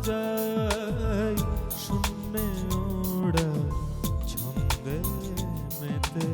যায় শূন্যে ওড়া ছন্দে মেতে।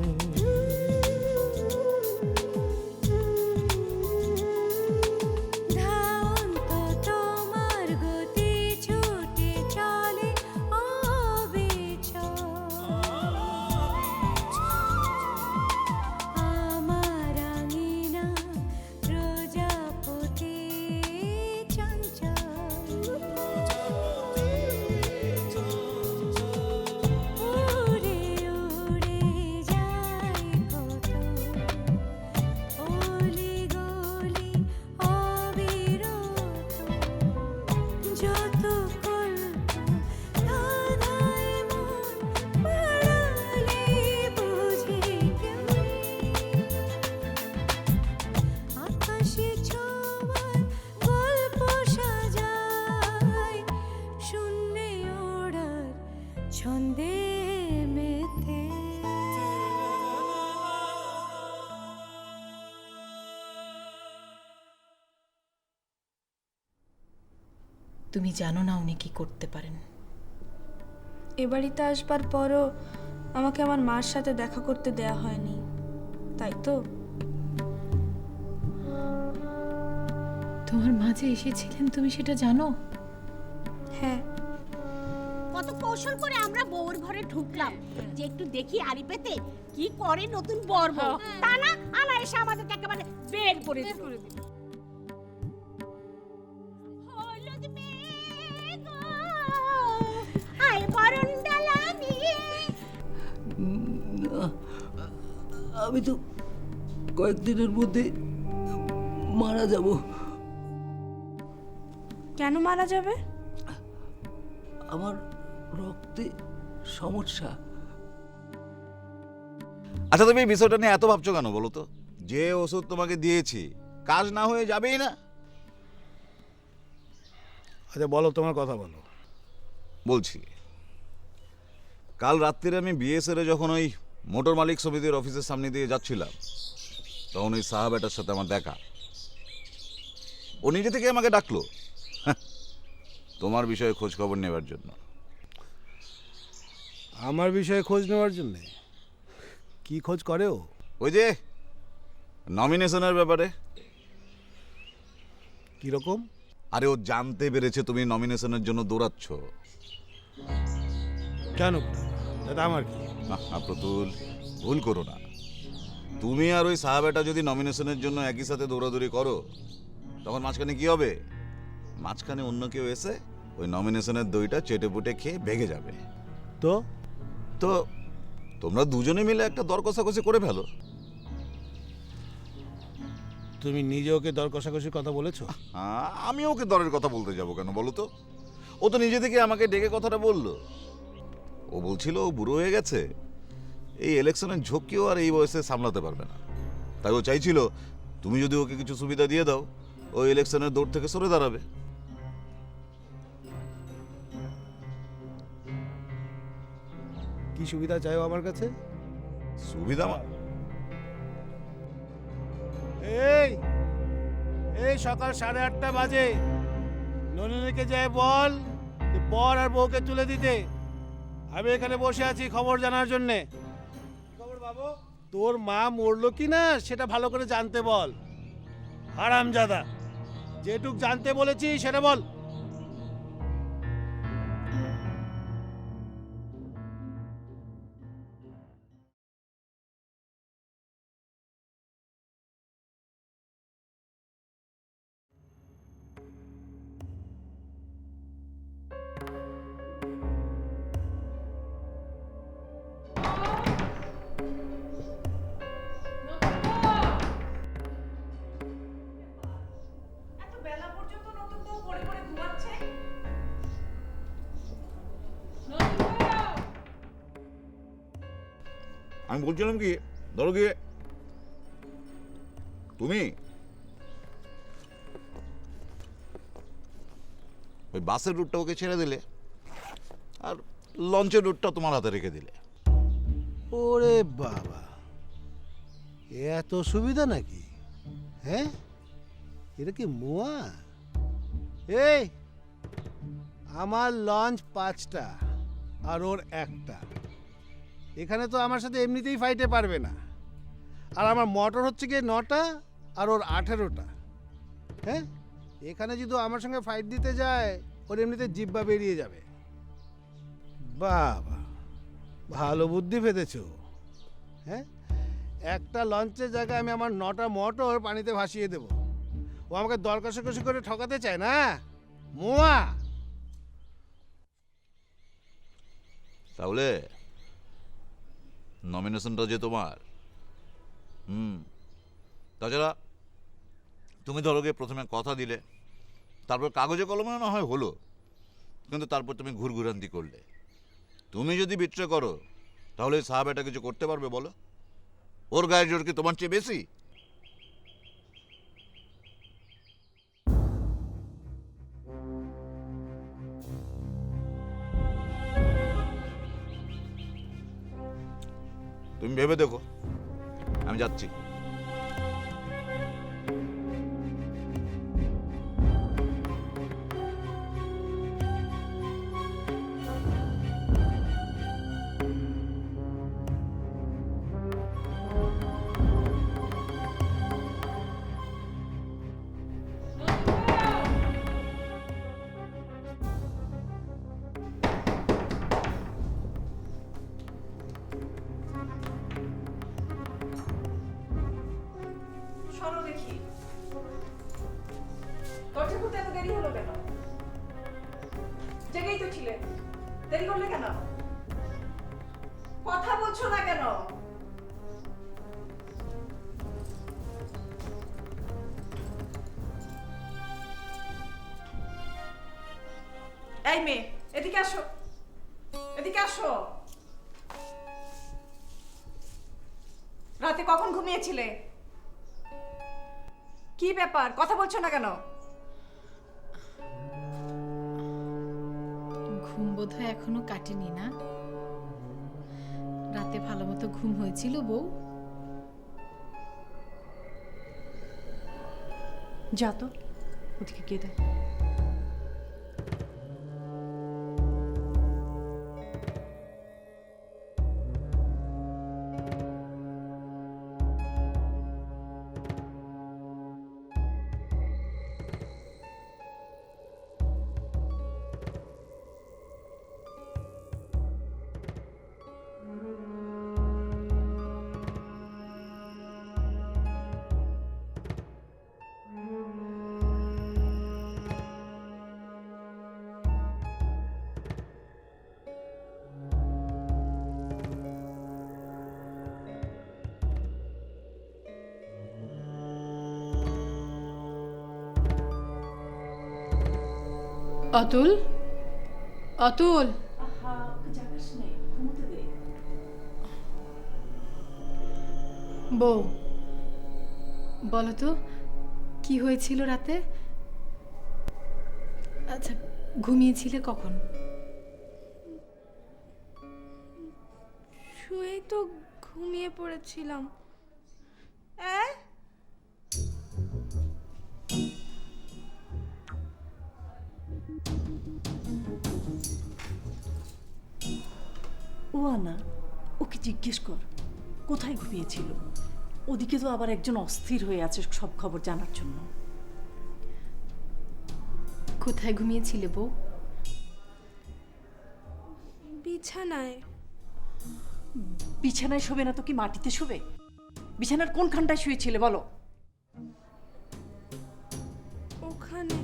ছন্দে মেতে। তুমি জানো না উনি কি করতে পারেন। এ বাড়িতে আসবার পরও আমাকে আমার মার সাথে দেখা করতে দেয়া হয়নি, তাই তো? তোমার মা যে এসেছিলেন তুমি সেটা জানো? হ্যাঁ। কত কৌশল করে আমরা বউর ঘরে ঢুকলাম যে একটু দেখি আড়ি পেতে কি করে নতুন বর বউ, তা না আনা এসে আমাদেরকে একেবারে বের করে দিল। হলুদ মেঘ আয় বরণডালা নিয়ে। আমি তো কয়েকদিনের মধ্যে মারা যাব। কেন মারা যাবে? আমার রক্তে সমস্যা। আচ্ছা তুমি এই বিষয়টা নিয়ে এত ভাবছো কেন বলো তো? যে ওষুধ তোমাকে দিয়েছি কাজ না হয়ে যাবেই না। আচ্ছা বলো, তোমার কথা বলো। বলছি, কাল রাত্রিরে আমি বিয়ে সেরে যখন ওই মোটর মালিক সমিতির অফিসের সামনে দিয়ে যাচ্ছিলাম, তখন ওই সাহাবেটার সাথে আমার দেখা। ও নিজে থেকে আমাকে ডাকলো তোমার বিষয়ে খোঁজ খবর নেবার জন্য। আমার বিষয়ে খোঁজ নেওয়ার জন্য? কি খোঁজ করে ও? ওই যে নমিনেশনের ব্যাপারে। কিরকম? আরে ও জানতে পেরেছে তুমি নমিনেশনের জন্য দৌড়াচ্ছ। কেন? দাদা আমার কি? না প্রতুল, ভুল করো না। তুমি আর ওই সাহাবেটা যদি নমিনেশনের জন্য একই সাথে দৌড়াদৌড়ি করো, তখন মাঝখানে কি হবে? মাঝখানে অন্য কেউ এসে ওই নমিনেশনের দইটা চেটে পুটে খেয়ে ভেঙে যাবে। তো তো তোমরা দুজনে মিলে একটা দর কষাকষি করে ফেলো। তুমি নিজে ওকে দর কষাকষির কথা বলেছো? আমি ওকে দরের কথা বলতে যাব কেন বলো তো? ও তো নিজে থেকে আমাকে ডেকে কথাটা বললো। ও বলছিল ও বুড়ো হয়ে গেছে, এই ইলেকশনের ঝক্কিও আর এই বয়সে সামলাতে পারবে না। তাই ও চাইছিল তুমি যদি ওকে কিছু সুবিধা দিয়ে দাও, ও ইলেকশনের দৌড় থেকে সরে দাঁড়াবে। কি সুবিধা চাইও আমার কাছে? সুবিধা এই এই সকাল 8:30 বাজে নলিনীকে যায় বল বর আর বউকে তুলে দিতে। আমি এখানে বসে আছি খবর জানার জন্যে। খবর বাবু? তোর মা মরলো কি না সেটা ভালো করে জানতে বল। হারামজাদা, যেটুক জানতে বলেছি সেটা বল। আমি বলছিলাম কি, ধরো গিয়ে তুমি ওই বাসের রুটটা ওকে ছেড়ে দিলে, আর লঞ্চের রুটটা তোমার হাতে রেখে দিলে। ওরে বাবা, এত সুবিধা নাকি? হ্যাঁ, এটা কি মোয়া? এই আমার লঞ্চ 5টা আর ওর একটা। এখানে তো আমার সাথে এমনিতেই ফাইটে পারবে না। আর আমার মোটর হচ্ছে গিয়ে 9টা আর ওর 18টা। হ্যাঁ, এখানে যদি ও আমার সঙ্গে ফাইট দিতে যায় ওর এমনিতে জিব্বা বেরিয়ে যাবে। বাবা, ভালো বুদ্ধি পেতেছো। হ্যাঁ, একটা লঞ্চের জায়গায় আমি আমার 9টা মোটর পানিতে ভাসিয়ে দেব। ও আমাকে দর কষাকষি করে ঠকাতে চায় না মোয়া। তাহলে নমিনেশনটা যে তোমার। তাছাড়া তুমি ধরো গিয়ে প্রথমে কথা দিলে, তারপর কাগজে কলমে না হয় হলো, কিন্তু তারপর তুমি ঘুরঘুরান্তি করলে। তুমি যদি বিট্রে করো তাহলে সাহাব এটা কিছু করতে পারবে বলো? ওর গায়ের জোর কি তোমার চেয়ে বেশি? তুমি ভেবে দেখো, আমি যাচ্ছি। শোনো দেখি, দরজা খুলতে এত দেরি হলো কেন? জেগেই তো ছিলে, দেরি করলে কেন? কথা বলছো না কেন? এই মেয়ে, এদিকে আসো, এদিকে আসো। রাতে কখন ঘুমিয়েছিলে? কি ব্যাপার, কথা বলছো না কেন? ঘুম বোধহয় এখনো কাটেনি না? রাতে ভালো মতো ঘুম হয়েছিল বউ? যা তো, ওদিকে গিয়ে দেখ। অতুল, অতুল, বউ বলো তো কি হয়েছিল রাতে? আচ্ছা, ঘুমিয়েছিলে কখন? শুয়েই তো ঘুমিয়ে পড়েছিলাম। ও আনা, ওকে জিজ্ঞেস কর কোথায় ঘুমিয়েছিল। ওদিকে তো আবার একজন অস্থির হয়ে আছে সব খবর জানার জন্য। কোথায় ঘুমিয়েছিলে বউ? বিছানায়। বিছানায় শোবে না তো কি মাটিতে শোবে? বিছানার কোনখানটায় শুয়েছিলে বলো? ওখানে।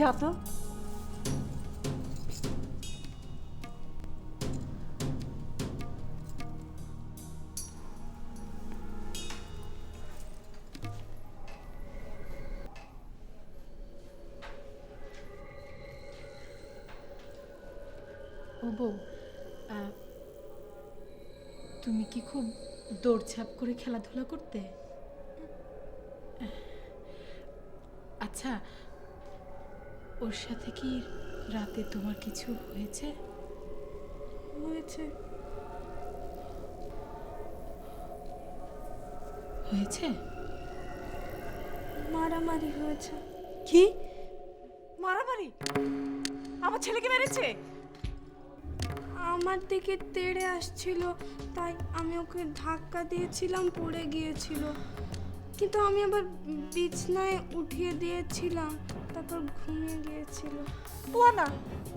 যা তো। ও বউ, তুমি কি খুব দৌড়ঝাঁপ করে খেলাধুলা করতে? আচ্ছা, ওর সাথে কি রাতে তোমার কিছু হয়েছে? হয়েছে। হয়েছে? মারামারি হয়েছে। কি মারামারি? আমার ছেলেকে মেরেছে? আমার দিকে তেড়ে আসছিল, তাই আমি ওকে ধাক্কা দিয়েছিলাম, পড়ে গিয়েছিল। কিন্তু আমি আবার বিছনায় উঠিয়ে দিয়েছিলাম, তারপর ঘুমিয়ে গিয়েছিল। ওয়ানা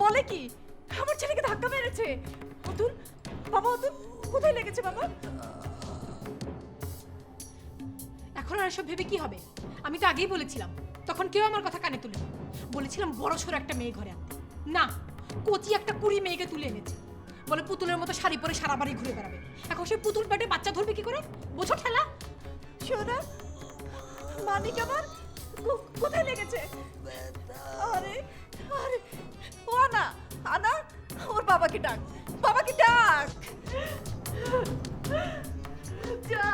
বলে কি আমার ছেলেকে ধাক্কা মেরেছে? অতুল, বাবা অতুল, কোথায় লেগেছে বাবা? এখন আর এসব ভেবে কি হবে? আমি তো আগেই বলেছিলাম, তখন কেউ আমার কথা কানে তুলে বলেছিলাম বড় সড়ো একটা মেয়ে ঘরে আনতে। না, কচি একটা কুড়ি মেয়েকে তুলে এনেছে। বলে পুতুলের মতো শাড়ি পরে সারা বাড়ি ঘুরে বেড়াবে। এখন সে পুতুল পেটে বাচ্চা ধরবে কি করে? বোঝো ঠেলা? সোনা, মানিক আমার কোথায় লেগেছে? আরে আরে ওয়ানা, আনা ওর বাবাকে ডাক, বাবাকে ডাক। যা।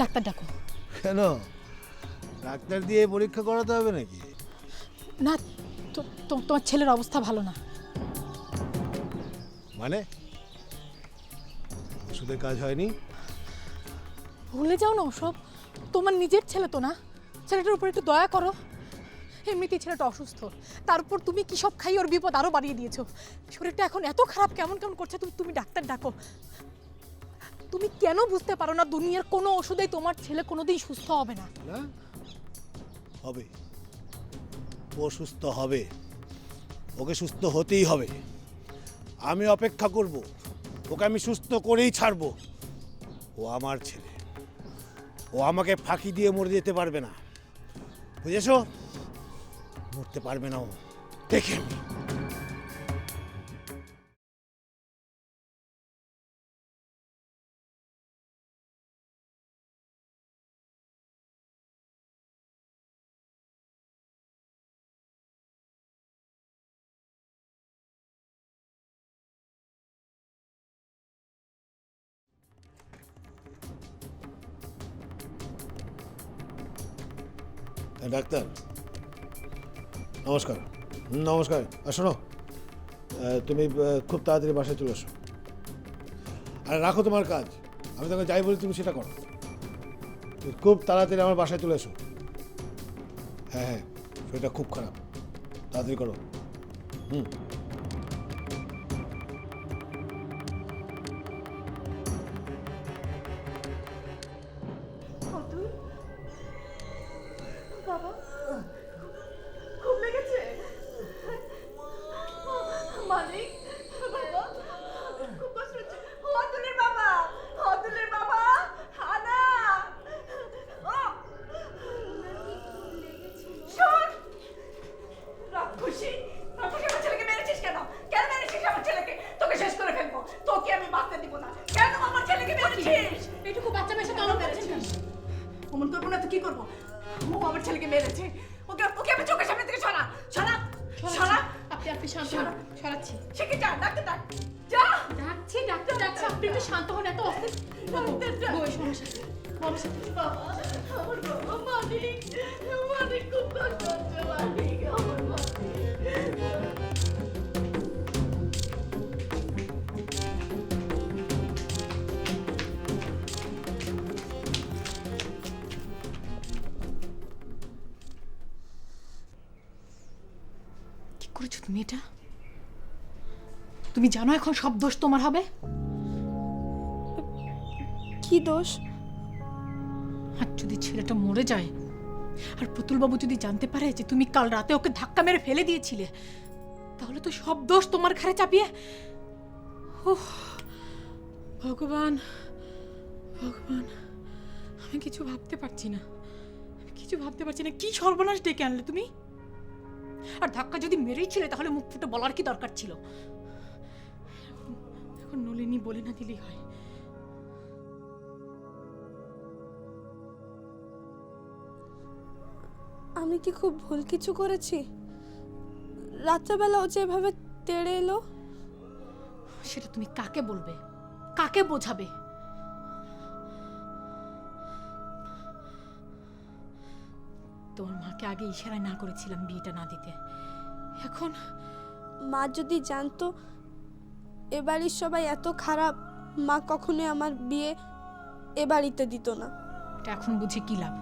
ডাক্তার ডাকো। কেন, ডাক্তার দিয়ে পরীক্ষা করাতে হবে নাকি? না, তোমার ছেলের অবস্থা ভালো না। মানে ওষুধের কাজ হয়নি? ভুলে যাও না ওসব, তোমার নিজের ছেলে তো না। ছেলেটার উপর একটু দয়া করো। এমনিতেই ছেলেটা অসুস্থ, তার উপর তুমি কি সব খাই ওর বিপদ আরো বাড়িয়ে দিয়েছো। শরীরটা এখন এত খারাপ, কেমন কেমন করছে। তুমি ডাক্তার ডাকো। তুমি কেন বুঝতে পারো না দুনিয়ার কোনো ওষুধেই তোমার ছেলে কোনোদিন সুস্থ হবে না? না হবে, ও সুস্থ হবে, ওকে সুস্থ হতেই হবে। আমি অপেক্ষা করব, ওকে আমি সুস্থ করেই ছাড়বো। ও আমার ছেলে, ও আমাকে ফাঁকি দিয়ে মরে যেতে পারবে না, বুঝেছো? মরতে পারবে না ও, দেখে আমি। ডাক্তার নমস্কার। নমস্কার। আর শোনো, তুমি খুব তাড়াতাড়ি বাসায় চলে এসো, আর রাখো তোমার কাজ। আমি তোমাকে যাই বলি তুমি সেটা করো। তুমি খুব তাড়াতাড়ি আমার বাসায় চলে এসো। হ্যাঁ হ্যাঁ, শরীরটা খুব খারাপ, তাড়াতাড়ি করো। হুম। অতুল, বাবা খুব লেগেছে? মানিক বাবা খুব কষ্ট হচ্ছে। অতুলের বাবা, অতুলের বাবা, আনা। ও শোন, রাক্ষসী, রাক্ষসী আমার ছেলেকে মেরেছিস কেন? কেন মেরেছিস আমার ছেলেকে? তোকে শেষ করে ফেলবো, তোকে আমি বাঁচতে দিব না। কেন আমার ছেলেকে মেরেছিস? এইটুকু বাচ্চা মেয়ে সাথে অমন করছেন কেন? অমন করবো না তো কি করবো? ও আমার ছেলেকে মেরেছে। ওকে ওকে আমি চোখের সামনে থেকে সরা সরা সরা। আপনি শান্ত হন। সরাচ্ছি। সে কি? যা ডাক্তার ডাক, যা। ডাকছি, ডাক্তার ডাকছি। আপনি একটু শান্ত হন, এত অস্থির। বই সমস্যা। বাবা, আমার বাবা মানিক, মানিক খুব কষ্ট হচ্ছে। মানিক, আমার মানিক। কি করেছো তুমি এটা? তুমি জানো এখন সব দোষ তোমার হবে। কি দোষ? আর যদি ছেলেটা মরে যায়, আর পুতুলবাবু যদি জানতে পারে যে তুমি কাল রাতে ওকে ধাক্কা মেরে ফেলে দিয়েছিলে, তাহলে তো সব দোষ তোমার ঘাড়ে চাপিয়ে। ওহ ভগবান, ভগবান, আমি কিছু ভাবতে পারছি না, কিছু ভাবতে পারছি না। কি সর্বনাশ ডেকে আনলে তুমি? আর ধাক্কা যদি মেরেই ছিলে তাহলে মুখ ফুটে বলার কি দরকার ছিল? এখন নলিনী বলে না দিলেই হয়। আমি কি খুব ভুল কিছু করেছি? রাত্রেবেলা ও যেভাবে তেড়ে এলো, সেটা তুমি কাকে বলবে, কাকে বোঝাবে? তোমার মাকে আগে ইশারায় না করেছিলাম বিয়েটা না দিতে, এখন মা যদি জানতো এ বাড়ির সবাই এত খারাপ, মা কখনোই আমার বিয়ে এ বাড়িতে দিত না। এটা এখন বুঝি কি লাভ?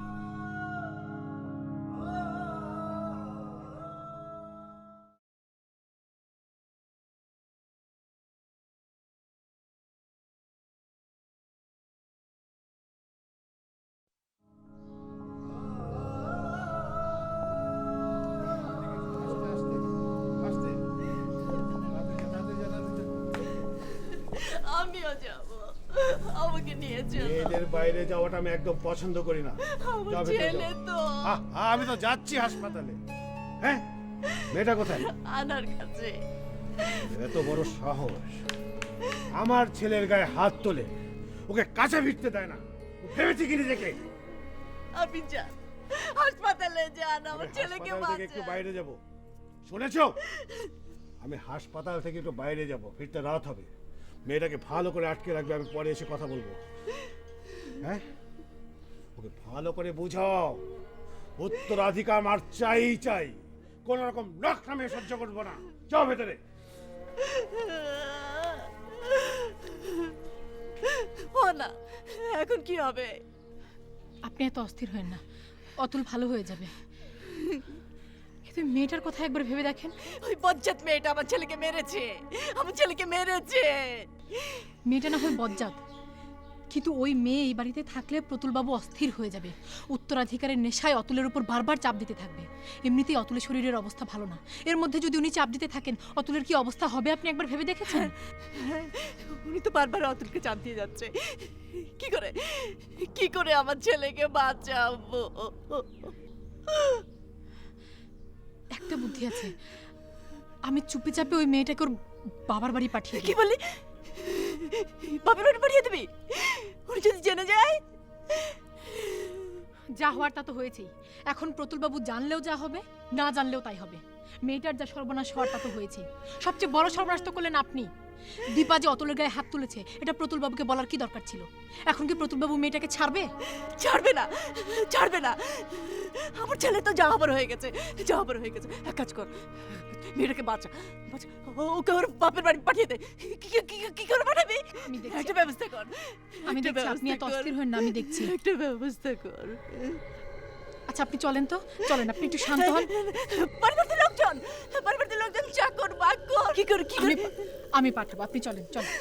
আমিও যাব, আমাকে নিয়ে চলো। মেয়েদের বাইরে যাওয়াটা আমি একদম পছন্দ করি না। আমার যাও ভেতরে ছেলে যাও। তো আমি তো যাচ্ছি হাসপাতালে। হ্যাঁ, মেয়েটা কোথায়? আনার কাছে। এত বড় সাহস, আমার ছেলের গায়ে হাত তোলে, ওকে কাছে ফিরতে দেয় না। ও ভেবেছে কি নিজেকে? আপনি যান, হাসপাতালে যান, আমার আমি ছেলেকে হাসপাতাল থেকে একটু বাঁচান। বাইরে যাব, শুনেছো? আমি হাসপাতাল থেকে একটু বাইরে যাব, ফিরতে রাত হবে। মেয়েটাকে ভালো করে আটকে রাখবে, আমি পরে এসে কথা বলবো। হ্যাঁ, ওকে ভালো করে বুঝাও, উত্তরাধিকার আমার চাই চাই, কোন রকম নখ নামে সহ্য করবো না। যাও ভেতরে। ও না, এখন কি হবে? আপনি এত অস্থির হয়েন না, অতুল ভালো হয়ে যাবে। কিন্তু মেয়েটার কথা একবার ভেবে দেখেন। ওই বজ্জাত মেয়েটা আমার ছেলেকে মেরেছে, আমার ছেলেকে মেরেছে। মেয়েটা না হয় বজ্জাত, কিন্তু ওই মেয়ে এই বাড়িতে থাকলে প্রতুলবাবু অস্থির হয়ে যাবে, উত্তরাধিকারের নেশায় অতুলের উপর বারবার চাপ দিতে থাকবে। এমনিতেই অতুলের শরীরের অবস্থা ভালো না, এর মধ্যে যদি উনি চাপ দিতে থাকেন অতুলের কি অবস্থা হবে আপনি একবার ভেবে দেখেছেন? উনি তো বারবার অতুলকে চাপ দিয়ে যাচ্ছে। কি করে আমার ছেলেকে বাঁচাবো? একটা বুদ্ধি আছে, আমি চুপি চাপে ওই মেয়েটাকে ওর বাবার বাড়ি পাঠিয়ে কি বলি? বাপের বাড়ি পাঠিয়ে দিবি? উনি যদি জেনে যায়? যা হওয়ার তা তো হয়েছেই, এখন প্রতুলবাবু জানলেও যা হবে, না জানলেও তাই হবে। মেয়েটার যা সর্বনাশ হওয়ার তা তো হয়েছেই, সবচেয়ে বড় সর্বনাশ তো করলেন আপনি। দীপা যে অতুলের গায়ে হাত তুলেছে এটা প্রতুলবাবুকে বলার কি দরকার ছিল? এখন কি প্রতুলবাবু মেয়েটাকে ছাড়বে? ছাড়বে না, ছাড়বে না। আমার ছেলে তো জাহাবার হয়ে গেছে, জাহাবার হয়ে গেছে। এক কাজ কর, মেয়েটাকে বাঁচা, বাঁচা। ওকে ওর বাপের বাড়ি পাঠিয়ে দে। কি করে পাঠাবি? আমি দেখছি, একটা ব্যবস্থা কর। আমি একটা দেখছি, আপনি এত ব্যবস্থা কর। অস্থির হন না, আমি দেখছি। একটা ব্যবস্থা কর। আচ্ছা আপনি চলেন তো, চলেন, আপনি একটু শান্ত হন। পরিবারের লোকজন চাকর বাকর কি করে আমি পাঠাবো, আপনি চলেন, চলেন।